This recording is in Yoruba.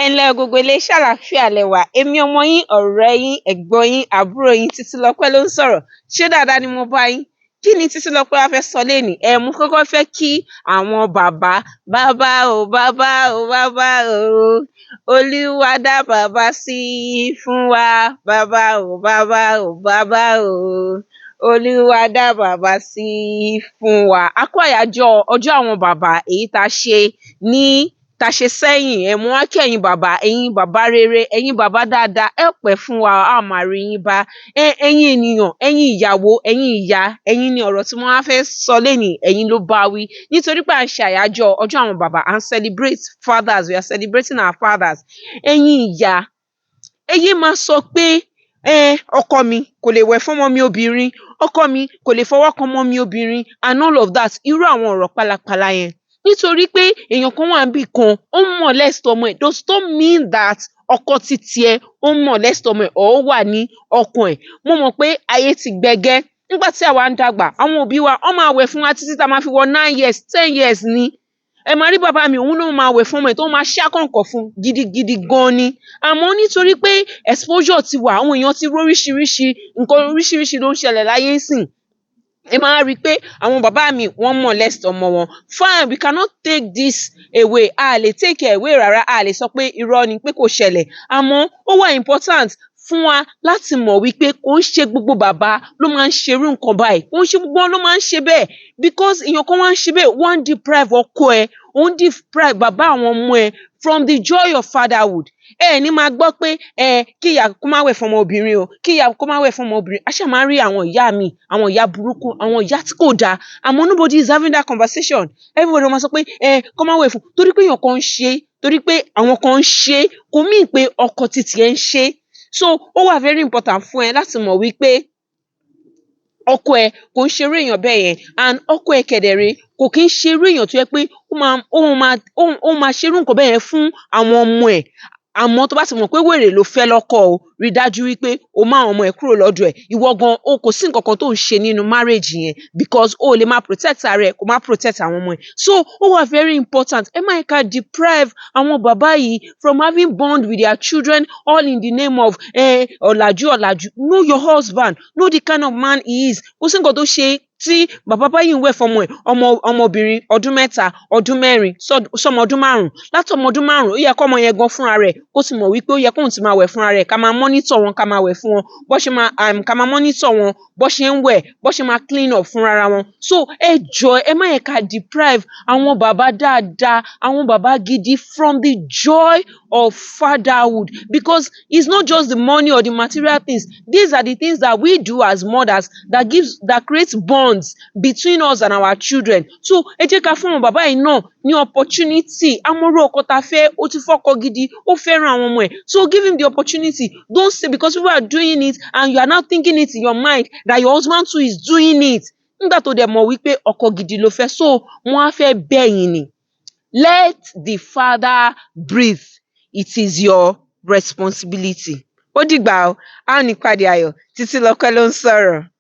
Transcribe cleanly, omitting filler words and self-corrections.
Ẹnlẹ́ gbogbo ilé ṣàlàáfíà lẹ́wà èmi ọmọ yín ọ̀rẹ́ yín ẹ̀gbọ́n yín àbúrò yín Titilope ló ń sọ̀rọ̀ ṣé dáadáa ni mo bá yín kí ni Titilope wá fẹ́ sọ lénìí mo kọ́kọ́ fẹ́ kí àwọn bàbá o Olúwa dá bàbá sí fún wa bàbá o Olúwa dá bàbá sí fún wa. A kú àyájọ́ ọjọ́ àwọn bàbá èyí tá a ṣe sẹ́yìn mo wá kí ẹ̀yin bàbá rere ẹ̀yin bàbá dáadáa ẹ pẹ́ fún wa a máa rí yín bá ẹ̀yin ènìyàn ẹ̀yin ìyàwó ẹ̀yin ìyá ẹ̀yin ni ọ̀rọ̀ tí mo wá fẹ́ sọ lénìí ẹ̀yin ló bá wí nítorí pé à ń ṣe àyájọ́ ọjọ́ àwọn bàbá à ń celebrate fathers, we are celebrating our fathers. Ẹ̀yin ìyá èyí máa sọ pé ọkọ mi kò lè wẹ̀ fọ́mọ mi obìnrin ọkọ mi kò lè fọwọ́ kan ọmọ mi obìnrin and all of that irú àwọn ọ̀rọ̀ pálapàla yẹn nítorí pé èèyàn kan wà níbì kan ó ń molest ọmọ ẹ̀ does not mean that ọkọ ti tiẹ̀ ó ń molest ọmọ ẹ̀ ó wà ní ọkàn ẹ̀. Mo mọ̀ pé ayé ti gbẹgẹ́ nígbà tí àwa ń dàgbà àwọn òbí wa wọ́n máa wẹ̀ fún wa títí tá a máa fi wọ 9 years 10 years ni ẹ máa rí bàbá mi òun náà máa wẹ̀ fún ọmọ ẹ̀ tó máa ṣàkànkọ̀ fún gidigidi gan ni àmọ́ nítorí pé exposure ti wà àwọn èèyàn ti róríṣiríṣi nǹkan oríṣiríṣi ló ń ṣẹlẹ̀ láyé ńsìn ẹ máa rí i pé àwọn bàbá mi wọ́n molest ọmọ wọn fine we cannot take this away a lè take it away rárá a lè sọ pé irọ́ ni pé kò ṣẹlẹ̀ àmọ́ ó wà important fún wa láti mọ̀ wípé kò ń ṣe gbogbo bàbá ló máa ń ṣerú nǹkan báyìí kò ń ṣe gbogbo wọn ló máa ń ṣe bẹ́ẹ̀ because èèyàn kan wá ń ṣe bẹ́ẹ̀ wọ́n ń deprive ọkọ ẹ̀ ó ń deprive bàbá àwọn ọmọ ẹ̀ from the joy of fatherhood ní máa gbọ́ pé kí ìyá kó má wẹ̀ fọmọ obìnrin o kí ìyá kó má wẹ̀ fọmọ obìnrin a ṣáà máa rí àwọn ìyá mi àwọn ìyá burúkú àwọn ìyá tí kò dáa àmọ́ nobody is having that conversation everybody máa sọ pé kó má wẹ̀ fún torí pé èèyàn kan ń ṣe torí pé àwọn kan ń ṣe kò mean pé ọkọ títí ẹ̀ ń ṣe so ó wà very important fún ẹ láti mọ̀ wípé ọkọ ẹ kò ń ṣerú èèyàn bẹ́ẹ̀ yẹn and ọkọ ẹ kẹ̀dẹ̀rẹ́ kò kí ń ṣerú èèyàn tó yẹ pé ó máa ṣerú nǹkan bẹ́ẹ̀ yẹn fún àwọn ọmọ ẹ̀ àmọ́ tó bá ti mọ̀ pé wèrè ló fẹ́ lọ́kọ o rí dájú wípé o máa ọmọ ẹ̀ kúrò lọ́dọ̀ ẹ̀ ìwọ gan o kò sí nǹkan kan tó ń ṣe nínú marriage yẹn because o lè máa protect ara ẹ̀ kò máa protect àwọn ọmọ ẹ̀ so ó wà very important ẹ má ká deprive àwọn bàbá yìí from having bond with their children all in the name of ọ̀làjú know your husband know the kind of man he is kò sí nǹkan tó ṣe tí bàbá báyìí ń wẹ̀ fọmọ ẹ̀ ọmọbìnrin ọdún 3 ọdún 4 sọmọ ọdún 5 láti ọmọ ọdún 5 ó yẹ kọ́ ọmọ yẹn gan fúnra rẹ̀ kó sì mọ̀ wípé ó yẹ kóun ti máa wẹ̀ fúnra rẹ̀ ká máa monitor wọn ká máa wẹ̀ fún wọn bó ṣe máa ká máa monitor wọn bó ṣe ń wẹ̀ bó ṣe máa clean up fúnra wọn so ẹ jọ̀ọ́ ẹ má yẹ ká deprive àwọn bàbá dáadáa àwọn bàbá gidi from the joy of fatherhood because it's not just the money or the material things these are the things that we do as mothers that creates bonds between us and our children so ẹ jẹ́ ká fún àwọn bàbá yìí náà ní opportunity amóró ọkọ ta fẹ́ ó ti fọ́kọ gidi ó fẹ́ràn àwọn ọmọ ẹ̀ so give him the opportunity don't say because people are doing it and you are now thinking it in your mind that your husband too is doing it nígbà tó dẹ̀ mọ̀ wípé ọkọ gidi ló fẹ́ so wọ́n á fẹ́ bẹ́yìn ni let the father breathe it is your responsibility ó dìgbà o a ò ní pàdé ayọ̀ Titilope ló ń sọ̀rọ̀.